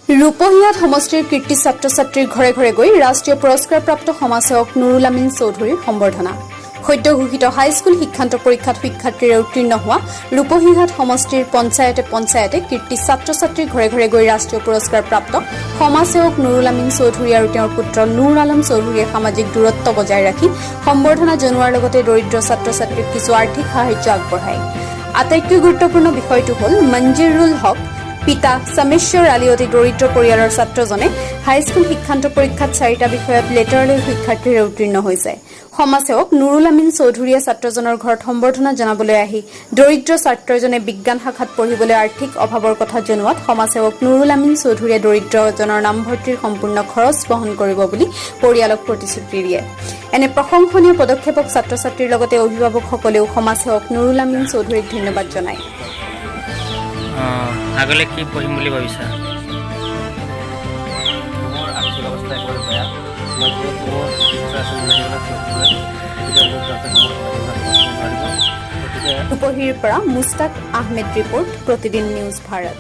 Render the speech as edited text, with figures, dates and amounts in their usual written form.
ৰূপহীয়াত সমষ্টিৰ কীৰ্তি ছাত্ৰ ছাত্ৰীৰ ঘৰে ঘৰে গৈ ৰাষ্ট্ৰীয় পুৰস্কাৰপ্ৰাপ্ত সমাজসেৱক নুৰুল আমিন চৌধুৰীৰ সম্বৰ্ধনা। সদ্য ঘোষিত হাইস্কুল শিক্ষান্ত পৰীক্ষাত শিক্ষাৰ্থীৰে উত্তীৰ্ণ হোৱা ৰূপহীয়াত সমষ্টিৰ পঞ্চায়তে কীৰ্তি ছাত্ৰ ছাত্ৰীৰ ঘৰে ঘৰে গৈ ৰাষ্ট্ৰীয় পুৰস্কাৰপ্ৰাপ্ত সমাজসেৱক নুৰুল আমিন চৌধুৰী আৰু তেওঁৰ পুত্ৰ নুৰ আলম চৌধুৰীয়ে সামাজিক দূৰত্ব বজাই ৰাখি সম্বৰ্ধনা জনোৱাৰ লগতে দৰিদ্ৰ ছাত্ৰ ছাত্ৰীক কিছু আৰ্থিক সাহায্য আগবঢ়ায়। আটাইতকৈ গুৰুত্বপূৰ্ণ বিষয়টো হ'ল মঞ্জিৰুল হক পিতা সমেশ্বৰ আলী অতি দৰিদ্ৰ পৰিয়ালৰ ছাত্ৰজনে হাইস্কুল শিক্ষান্ত পৰীক্ষাত 4টা বিষয়ত লেটাৰলৈ শিক্ষাৰ্থীৰে উত্তীৰ্ণ হৈছে। সমাজসেৱক নুৰুল আমিন চৌধুৰীয়ে ছাত্ৰজনৰ ঘৰত সম্বৰ্ধনা জনাবলৈ আহি দৰিদ্ৰ ছাত্ৰজনে বিজ্ঞান শাখাত পঢ়িবলৈ আৰ্থিক অভাৱৰ কথা জনোৱাত সমাজসেৱক নুৰুল আমিন চৌধুৰীয়ে দৰিদ্ৰজনৰ নামভৰ্তিৰ সম্পূৰ্ণ খৰচ বহন কৰিব বুলি পৰিয়ালক প্ৰতিশ্ৰুতি দিয়ে। এনে প্ৰশংসনীয় পদক্ষেপক ছাত্ৰ ছাত্ৰীৰ লগতে অভিভাৱকসকলেও সমাজসেৱক নুৰুল আমিন চৌধুৰীক ধন্যবাদ জনায়। আগলে কি পঢ়িম বুলি ভাবিছা? মোৰ আৰ্থিক অৱস্থা একেবাৰে বেয়া। মই যিহেতু মোৰ ইচ্ছা আছিল মেডিকেলত পঢ়িবলৈ, গতিকে মোৰ যাতে ৰূপহীৰ পৰা মুস্তাক আহমেদ ৰিপৰ্ট, প্ৰতিদিন নিউজ ভাৰত।